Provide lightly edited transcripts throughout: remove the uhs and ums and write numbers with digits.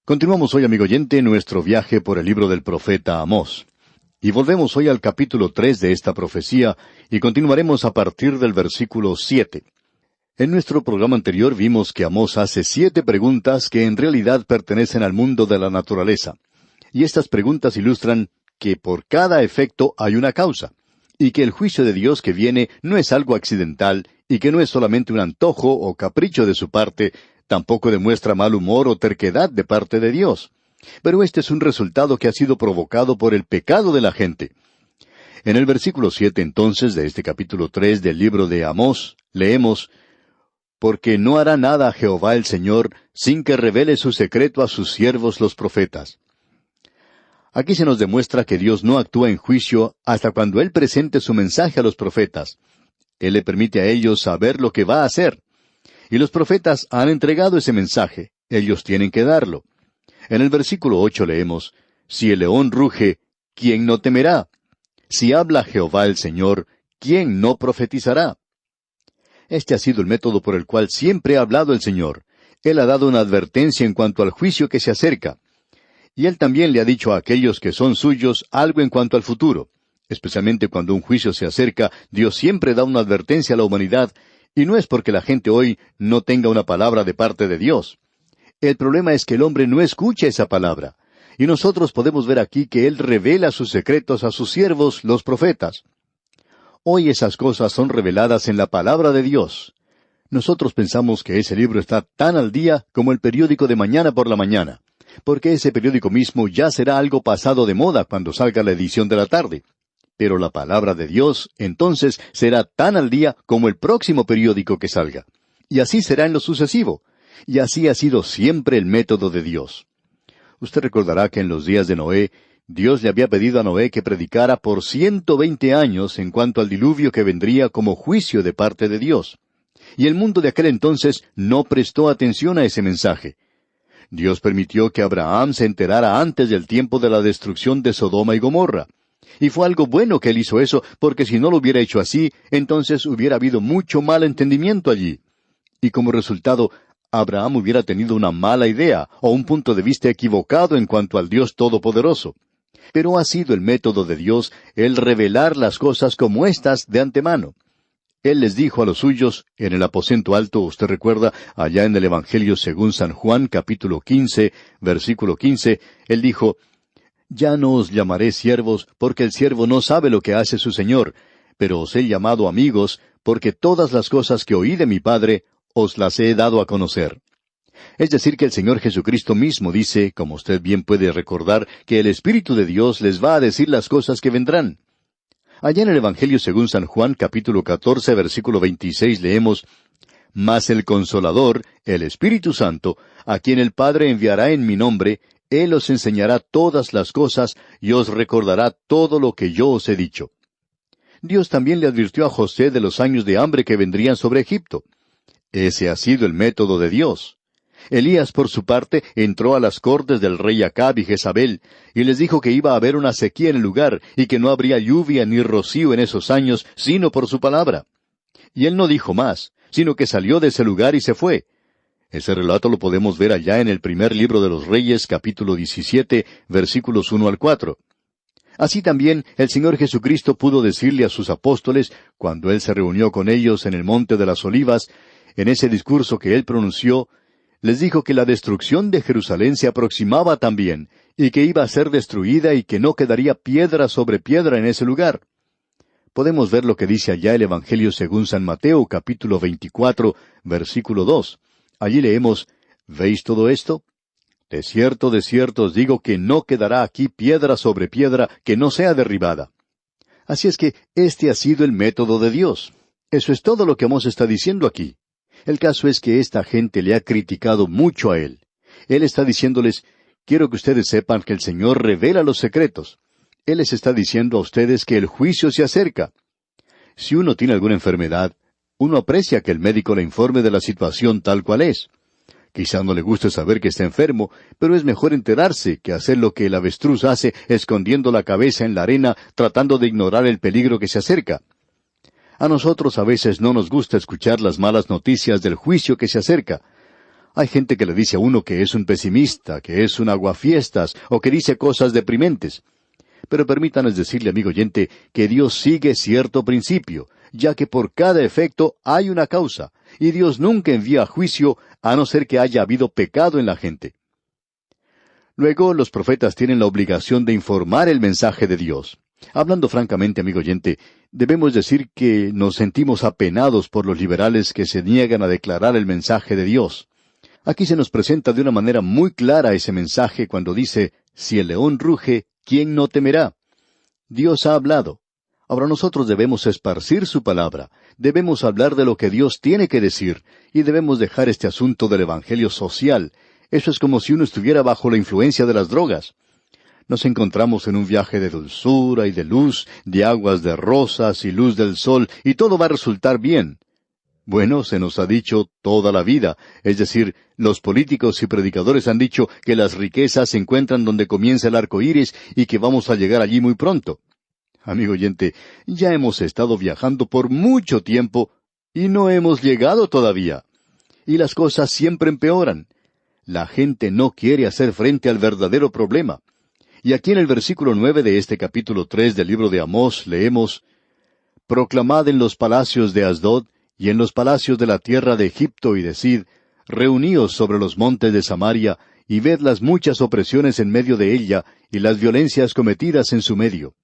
Continuamos hoy, amigo oyente, nuestro viaje por el libro del profeta Amós. Y volvemos hoy al capítulo 3 de esta profecía, y continuaremos a partir del versículo 7. En nuestro programa anterior vimos que Amós hace 7 preguntas que en realidad pertenecen al mundo de la naturaleza. Y estas preguntas ilustran que por cada efecto hay una causa, y que el juicio de Dios que viene no es algo accidental, y que no es solamente un antojo o capricho de su parte, tampoco demuestra mal humor o terquedad de parte de Dios. Pero este es un resultado que ha sido provocado por el pecado de la gente. En el versículo 7 entonces de este capítulo 3 del libro de Amós, leemos: «Porque no hará nada Jehová el Señor sin que revele su secreto a sus siervos los profetas». Aquí se nos demuestra que Dios no actúa en juicio hasta cuando Él presente su mensaje a los profetas. Él le permite a ellos saber lo que va a hacer. Y los profetas han entregado ese mensaje. Ellos tienen que darlo. En el versículo 8 leemos: «Si el león ruge, ¿quién no temerá? Si habla Jehová el Señor, ¿quién no profetizará?». Este ha sido el método por el cual siempre ha hablado el Señor. Él ha dado una advertencia en cuanto al juicio que se acerca. Y Él también le ha dicho a aquellos que son suyos algo en cuanto al futuro. Especialmente cuando un juicio se acerca, Dios siempre da una advertencia a la humanidad, y no es porque la gente hoy no tenga una palabra de parte de Dios. El problema es que el hombre no escucha esa palabra. Y nosotros podemos ver aquí que Él revela sus secretos a sus siervos, los profetas. Hoy esas cosas son reveladas en la palabra de Dios. Nosotros pensamos que ese libro está tan al día como el periódico de mañana por la mañana, porque ese periódico mismo ya será algo pasado de moda cuando salga la edición de la tarde. Pero la palabra de Dios, entonces, será tan al día como el próximo periódico que salga. Y así será en lo sucesivo. Y así ha sido siempre el método de Dios. Usted recordará que en los días de Noé, Dios le había pedido a Noé que predicara por 120 años en cuanto al diluvio que vendría como juicio de parte de Dios. Y el mundo de aquel entonces no prestó atención a ese mensaje. Dios permitió que Abraham se enterara antes del tiempo de la destrucción de Sodoma y Gomorra. Y fue algo bueno que él hizo eso, porque si no lo hubiera hecho así, entonces hubiera habido mucho mal entendimiento allí. Y como resultado, Abraham hubiera tenido una mala idea, o un punto de vista equivocado en cuanto al Dios Todopoderoso. Pero ha sido el método de Dios el revelar las cosas como estas de antemano. Él les dijo a los suyos, en el aposento alto, usted recuerda, allá en el Evangelio según San Juan, capítulo 15, versículo 15, Él dijo: «Ya no os llamaré siervos, porque el siervo no sabe lo que hace su Señor, pero os he llamado amigos, porque todas las cosas que oí de mi Padre, os las he dado a conocer». Es decir, que el Señor Jesucristo mismo dice, como usted bien puede recordar, que el Espíritu de Dios les va a decir las cosas que vendrán. Allá en el Evangelio según San Juan, capítulo 14, versículo 26, leemos: «Mas el Consolador, el Espíritu Santo, a quien el Padre enviará en mi nombre, Él os enseñará todas las cosas y os recordará todo lo que yo os he dicho». Dios también le advirtió a José de los años de hambre que vendrían sobre Egipto. Ese ha sido el método de Dios. Elías, por su parte, entró a las cortes del rey Acab y Jezabel, y les dijo que iba a haber una sequía en el lugar, y que no habría lluvia ni rocío en esos años, sino por su palabra. Y él no dijo más, sino que salió de ese lugar y se fue. Ese relato lo podemos ver allá en el primer libro de los Reyes, capítulo 17, versículos 1 al 4. Así también el Señor Jesucristo pudo decirle a sus apóstoles, cuando Él se reunió con ellos en el Monte de las Olivas, en ese discurso que Él pronunció, les dijo que la destrucción de Jerusalén se aproximaba también, y que iba a ser destruida y que no quedaría piedra sobre piedra en ese lugar. Podemos ver lo que dice allá el Evangelio según San Mateo, capítulo 24, versículo 2. Allí leemos: «¿Veis todo esto? De cierto os digo que no quedará aquí piedra sobre piedra que no sea derribada». Así es que este ha sido el método de Dios. Eso es todo lo que Amós está diciendo aquí. El caso es que esta gente le ha criticado mucho a él. Él está diciéndoles: «Quiero que ustedes sepan que el Señor revela los secretos». Él les está diciendo a ustedes que el juicio se acerca. Si uno tiene alguna enfermedad, uno aprecia que el médico le informe de la situación tal cual es. Quizá no le guste saber que está enfermo, pero es mejor enterarse que hacer lo que el avestruz hace, escondiendo la cabeza en la arena, tratando de ignorar el peligro que se acerca. A nosotros a veces no nos gusta escuchar las malas noticias del juicio que se acerca. Hay gente que le dice a uno que es un pesimista, que es un aguafiestas, o que dice cosas deprimentes. Pero permítanos decirle, amigo oyente, que Dios sigue cierto principio, ya que por cada efecto hay una causa, y Dios nunca envía juicio a no ser que haya habido pecado en la gente. Luego, los profetas tienen la obligación de informar el mensaje de Dios. Hablando francamente, amigo oyente, debemos decir que nos sentimos apenados por los liberales que se niegan a declarar el mensaje de Dios. Aquí se nos presenta de una manera muy clara ese mensaje cuando dice, si el león ruge, ¿quién no temerá? Dios ha hablado. Ahora nosotros debemos esparcir su palabra, debemos hablar de lo que Dios tiene que decir, y debemos dejar este asunto del evangelio social. Eso es como si uno estuviera bajo la influencia de las drogas. Nos encontramos en un viaje de dulzura y de luz, de aguas de rosas y luz del sol, y todo va a resultar bien. Bueno, se nos ha dicho toda la vida, es decir, los políticos y predicadores han dicho que las riquezas se encuentran donde comienza el arco iris y que vamos a llegar allí muy pronto. Amigo oyente, ya hemos estado viajando por mucho tiempo y no hemos llegado todavía. Y las cosas siempre empeoran. La gente no quiere hacer frente al verdadero problema. Y aquí en el versículo 9 de este capítulo 3 del libro de Amós leemos, «Proclamad en los palacios de Asdod y en los palacios de la tierra de Egipto y decid, reuníos sobre los montes de Samaria, y ved las muchas opresiones en medio de ella, y las violencias cometidas en su medio».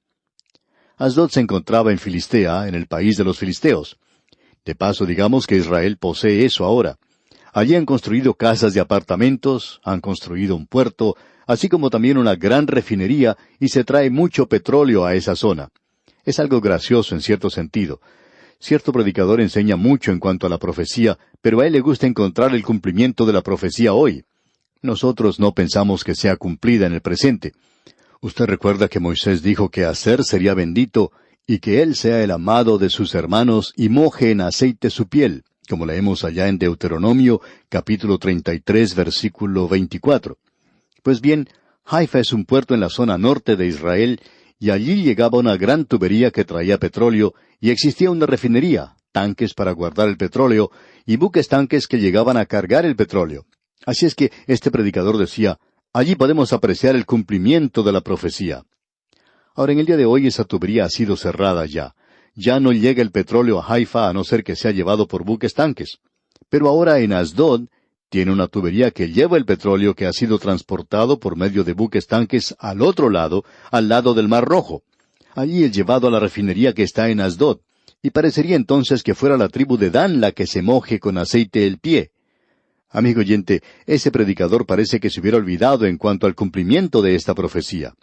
Asdod se encontraba en Filistea, en el país de los filisteos. De paso, digamos que Israel posee eso ahora. Allí han construido casas de apartamentos, han construido un puerto, así como también una gran refinería, y se trae mucho petróleo a esa zona. Es algo gracioso en cierto sentido. Cierto predicador enseña mucho en cuanto a la profecía, pero a él le gusta encontrar el cumplimiento de la profecía hoy. Nosotros no pensamos que sea cumplida en el presente. Usted recuerda que Moisés dijo que Aser sería bendito, y que él sea el amado de sus hermanos, y moje en aceite su piel, como leemos allá en Deuteronomio, capítulo 33, versículo 24. Pues bien, Haifa es un puerto en la zona norte de Israel, y allí llegaba una gran tubería que traía petróleo, y existía una refinería, tanques para guardar el petróleo, y buques tanques que llegaban a cargar el petróleo. Así es que este predicador decía, allí podemos apreciar el cumplimiento de la profecía. Ahora, en el día de hoy esa tubería ha sido cerrada ya. Ya no llega el petróleo a Haifa a no ser que sea llevado por buques tanques. Pero ahora en Asdod tiene una tubería que lleva el petróleo que ha sido transportado por medio de buques tanques al otro lado, al lado del Mar Rojo. Allí es llevado a la refinería que está en Asdod, y parecería entonces que fuera la tribu de Dan la que se moje con aceite el pie. Amigo oyente, ese predicador parece que se hubiera olvidado en cuanto al cumplimiento de esta profecía.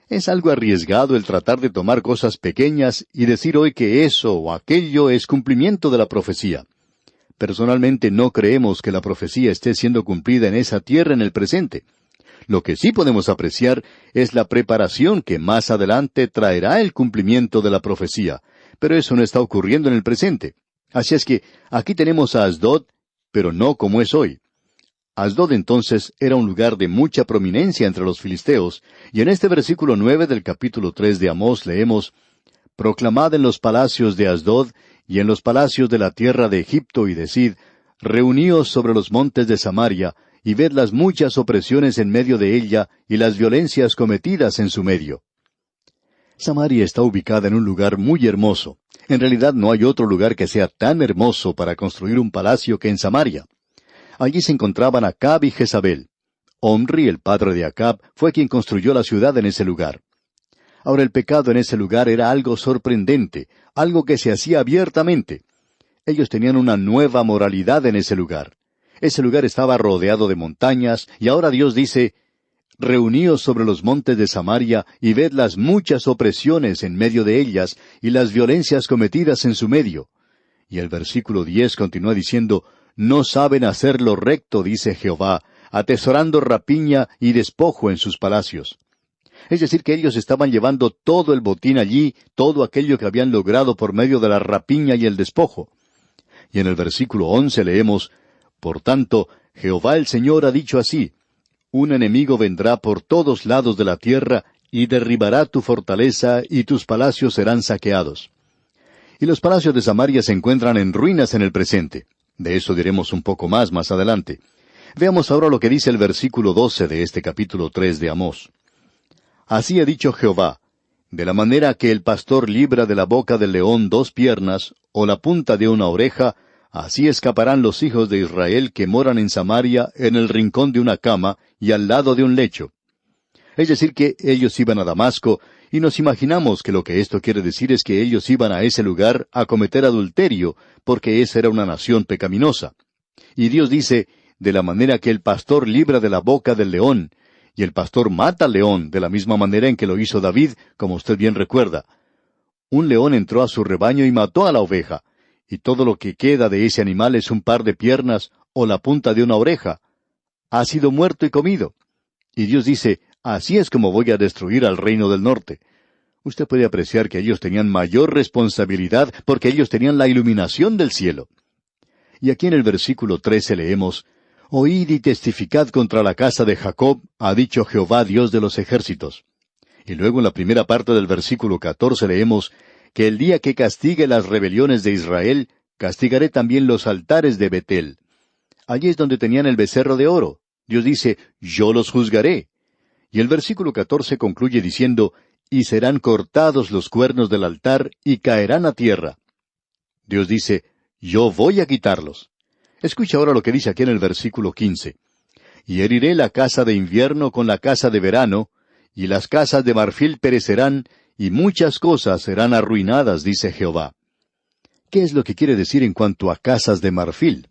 Es algo arriesgado el tratar de tomar cosas pequeñas y decir hoy que eso o aquello es cumplimiento de la profecía. Personalmente no creemos que la profecía esté siendo cumplida en esa tierra en el presente. Lo que sí podemos apreciar es la preparación que más adelante traerá el cumplimiento de la profecía, pero eso no está ocurriendo en el presente. Así es que aquí tenemos a Asdod, pero no como es hoy. Asdod entonces era un lugar de mucha prominencia entre los filisteos, y en este versículo 9 del capítulo 3 de Amós leemos, «Proclamad en los palacios de Asdod y en los palacios de la tierra de Egipto y decid, reuníos sobre los montes de Samaria, y ved las muchas opresiones en medio de ella y las violencias cometidas en su medio». Samaria está ubicada en un lugar muy hermoso. En realidad no hay otro lugar que sea tan hermoso para construir un palacio que en Samaria. Allí se encontraban Acab y Jezabel. Omri, el padre de Acab, fue quien construyó la ciudad en ese lugar. Ahora el pecado en ese lugar era algo sorprendente, algo que se hacía abiertamente. Ellos tenían una nueva moralidad en ese lugar. Ese lugar estaba rodeado de montañas, y ahora Dios dice, «Reuníos sobre los montes de Samaria, y ved las muchas opresiones en medio de ellas, y las violencias cometidas en su medio». Y el versículo 10 continúa diciendo, «No saben hacer lo recto, dice Jehová, atesorando rapiña y despojo en sus palacios». Es decir, que ellos estaban llevando todo el botín allí, todo aquello que habían logrado por medio de la rapiña y el despojo. Y en el versículo 11 leemos, «Por tanto, Jehová el Señor ha dicho así, un enemigo vendrá por todos lados de la tierra, y derribará tu fortaleza, y tus palacios serán saqueados». Y los palacios de Samaria se encuentran en ruinas en el presente. De eso diremos un poco más adelante. Veamos ahora lo que dice el versículo 12 de este capítulo 3 de Amós. Así ha dicho Jehová, de la manera que el pastor libra de la boca del león dos piernas, o la punta de una oreja, así escaparán los hijos de Israel que moran en Samaria en el rincón de una cama y al lado de un lecho. Es decir, que ellos iban a Damasco, y nos imaginamos que lo que esto quiere decir es que ellos iban a ese lugar a cometer adulterio, porque esa era una nación pecaminosa. Y Dios dice, de la manera que el pastor libra de la boca del león, y el pastor mata al león de la misma manera en que lo hizo David, como usted bien recuerda. Un león entró a su rebaño y mató a la oveja, y todo lo que queda de ese animal es un par de piernas o la punta de una oreja. Ha sido muerto y comido. Y Dios dice, así es como voy a destruir al reino del norte. Usted puede apreciar que ellos tenían mayor responsabilidad porque ellos tenían la iluminación del cielo. Y aquí en el versículo 13 leemos, Oíd y testificad contra la casa de Jacob, ha dicho Jehová Dios de los ejércitos. Y luego en la primera parte del versículo 14 leemos, que el día que castigue las rebeliones de Israel, castigaré también los altares de Betel. Allí es donde tenían el becerro de oro. Dios dice, yo los juzgaré. Y el versículo 14 concluye diciendo, y serán cortados los cuernos del altar y caerán a tierra. Dios dice, yo voy a quitarlos. Escucha ahora lo que dice aquí en el versículo 15. Y heriré la casa de invierno con la casa de verano, y las casas de marfil perecerán, y muchas cosas serán arruinadas, dice Jehová. ¿Qué es lo que quiere decir en cuanto a casas de marfil?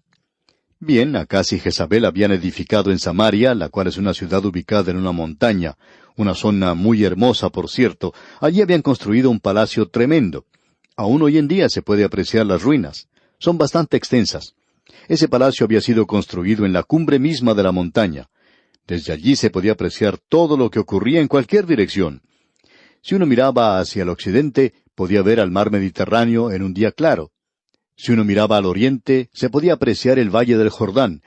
Bien, Acaz y Jezabel habían edificado en Samaria, la cual es una ciudad ubicada en una montaña, una zona muy hermosa, por cierto. Allí habían construido un palacio tremendo. Aún hoy en día se puede apreciar las ruinas. Son bastante extensas. Ese palacio había sido construido en la cumbre misma de la montaña. Desde allí se podía apreciar todo lo que ocurría en cualquier dirección. Si uno miraba hacia el occidente, podía ver al mar Mediterráneo en un día claro. Si uno miraba al oriente, se podía apreciar el valle del Jordán,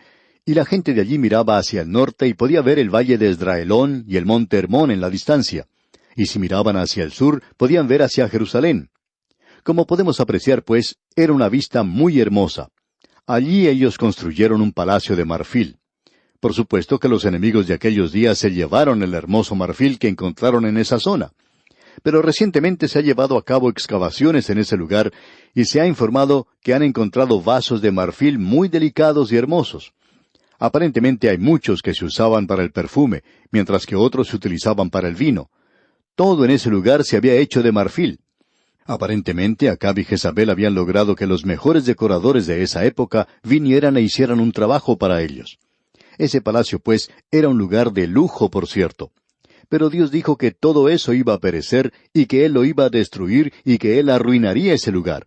y la gente de allí miraba hacia el norte y podía ver el valle de Esdraelón y el monte Hermón en la distancia. Y si miraban hacia el sur, podían ver hacia Jerusalén. Como podemos apreciar, pues, era una vista muy hermosa. Allí ellos construyeron un palacio de marfil. Por supuesto que los enemigos de aquellos días se llevaron el hermoso marfil que encontraron en esa zona. Pero recientemente se ha llevado a cabo excavaciones en ese lugar y se ha informado que han encontrado vasos de marfil muy delicados y hermosos. Aparentemente hay muchos que se usaban para el perfume, mientras que otros se utilizaban para el vino. Todo en ese lugar se había hecho de marfil. Aparentemente Acab y Jezabel habían logrado que los mejores decoradores de esa época vinieran e hicieran un trabajo para ellos. Ese palacio, pues, era un lugar de lujo, por cierto. Pero Dios dijo que todo eso iba a perecer y que Él lo iba a destruir y que Él arruinaría ese lugar.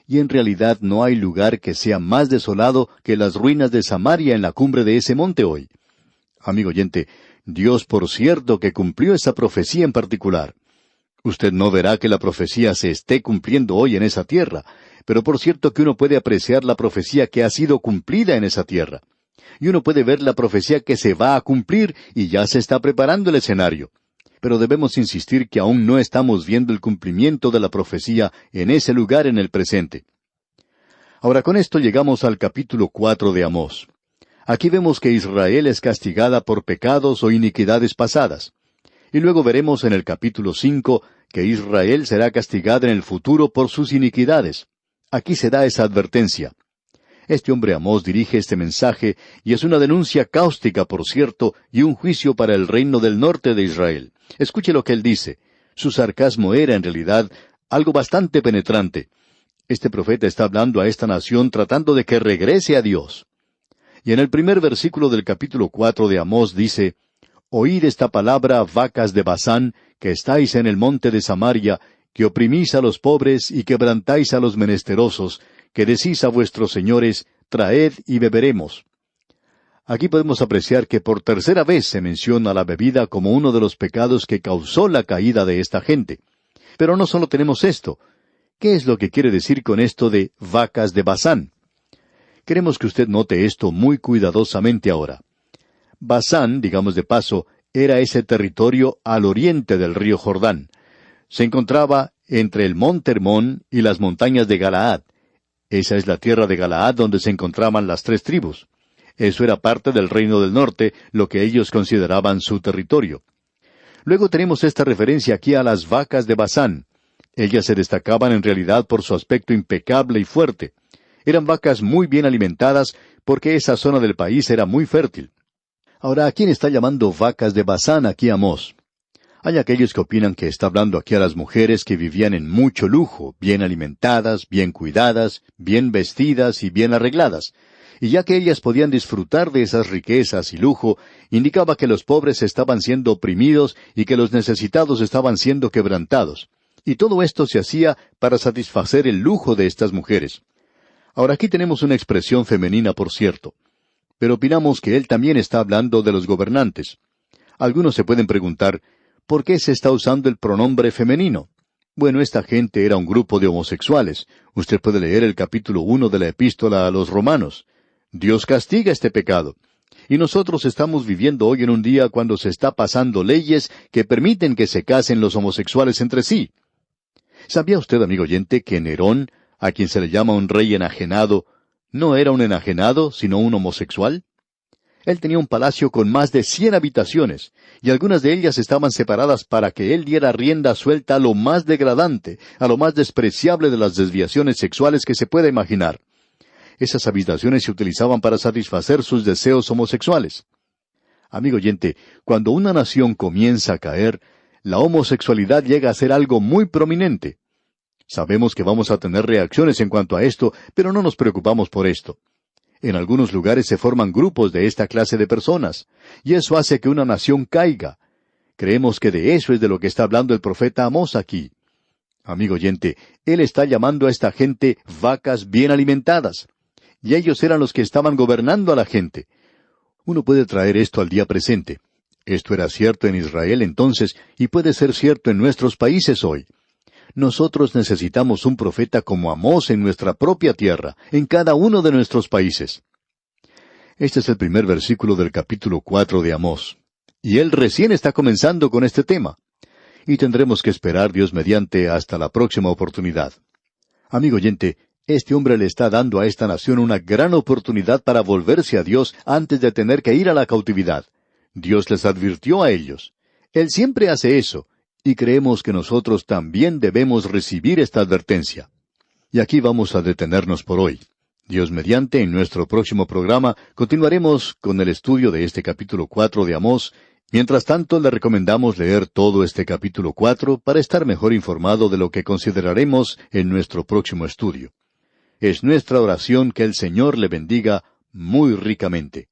Y en realidad no hay lugar que sea más desolado que las ruinas de Samaria en la cumbre de ese monte hoy. Amigo oyente, Dios por cierto que cumplió esa profecía en particular. Usted no verá que la profecía se esté cumpliendo hoy en esa tierra, pero por cierto que uno puede apreciar la profecía que ha sido cumplida en esa tierra. Y uno puede ver la profecía que se va a cumplir y ya se está preparando el escenario. Pero debemos insistir que aún no estamos viendo el cumplimiento de la profecía en ese lugar en el presente. Ahora con esto llegamos al capítulo 4 de Amós. Aquí vemos que Israel es castigada por pecados o iniquidades pasadas. Y luego veremos en el capítulo 5 que Israel será castigada en el futuro por sus iniquidades. Aquí se da esa advertencia. Este hombre Amós dirige este mensaje y es una denuncia cáustica, por cierto, y un juicio para el reino del norte de Israel. Escuche lo que él dice. Su sarcasmo era, en realidad, algo bastante penetrante. Este profeta está hablando a esta nación tratando de que regrese a Dios. Y en el primer versículo del capítulo 4 de Amós dice, Oíd esta palabra, vacas de Basán, que estáis en el monte de Samaria, que oprimís a los pobres y quebrantáis a los menesterosos, que decís a vuestros señores, traed y beberemos. Aquí podemos apreciar que por tercera vez se menciona la bebida como uno de los pecados que causó la caída de esta gente. Pero no solo tenemos esto. ¿Qué es lo que quiere decir con esto de vacas de Basán? Queremos que usted note esto muy cuidadosamente ahora. Basán, digamos de paso, era ese territorio al oriente del río Jordán. Se encontraba entre el monte Hermón y las montañas de Galaad. Esa es la tierra de Galaad donde se encontraban las 3 tribus. Eso era parte del reino del norte, lo que ellos consideraban su territorio. Luego tenemos esta referencia aquí a las vacas de Basán. Ellas se destacaban en realidad por su aspecto impecable y fuerte. Eran vacas muy bien alimentadas porque esa zona del país era muy fértil. Ahora, ¿a quién está llamando vacas de Basán aquí Amós? Hay aquellos que opinan que está hablando aquí a las mujeres que vivían en mucho lujo, bien alimentadas, bien cuidadas, bien vestidas y bien arregladas. Y ya que ellas podían disfrutar de esas riquezas y lujo, indicaba que los pobres estaban siendo oprimidos y que los necesitados estaban siendo quebrantados. Y todo esto se hacía para satisfacer el lujo de estas mujeres. Ahora aquí tenemos una expresión femenina, por cierto. Pero opinamos que él también está hablando de los gobernantes. Algunos se pueden preguntar, ¿por qué se está usando el pronombre femenino? Bueno, esta gente era un grupo de homosexuales. Usted puede leer el capítulo 1 de la epístola a los Romanos. Dios castiga este pecado. Y nosotros estamos viviendo hoy en un día cuando se está pasando leyes que permiten que se casen los homosexuales entre sí. ¿Sabía usted, amigo oyente, que Nerón, a quien se le llama un rey enajenado, no era un enajenado, sino un homosexual? Él tenía un palacio con más de 100 habitaciones, y algunas de ellas estaban separadas para que él diera rienda suelta a lo más degradante, a lo más despreciable de las desviaciones sexuales que se pueda imaginar. Esas habitaciones se utilizaban para satisfacer sus deseos homosexuales. Amigo oyente, cuando una nación comienza a caer, la homosexualidad llega a ser algo muy prominente. Sabemos que vamos a tener reacciones en cuanto a esto, pero no nos preocupamos por esto. En algunos lugares se forman grupos de esta clase de personas, y eso hace que una nación caiga. Creemos que de eso es de lo que está hablando el profeta Amós aquí. Amigo oyente, él está llamando a esta gente vacas bien alimentadas. Y ellos eran los que estaban gobernando a la gente. Uno puede traer esto al día presente. Esto era cierto en Israel entonces, y puede ser cierto en nuestros países hoy. Nosotros necesitamos un profeta como Amós en nuestra propia tierra, en cada uno de nuestros países. Este es el primer versículo del capítulo 4 de Amós. Y él recién está comenzando con este tema. Y tendremos que esperar, Dios mediante, hasta la próxima oportunidad. Amigo oyente, este hombre le está dando a esta nación una gran oportunidad para volverse a Dios antes de tener que ir a la cautividad. Dios les advirtió a ellos. Él siempre hace eso, y creemos que nosotros también debemos recibir esta advertencia. Y aquí vamos a detenernos por hoy. Dios mediante, en nuestro próximo programa, continuaremos con el estudio de este capítulo 4 de Amós. Mientras tanto, le recomendamos leer todo este capítulo 4 para estar mejor informado de lo que consideraremos en nuestro próximo estudio. Es nuestra oración que el Señor le bendiga muy ricamente.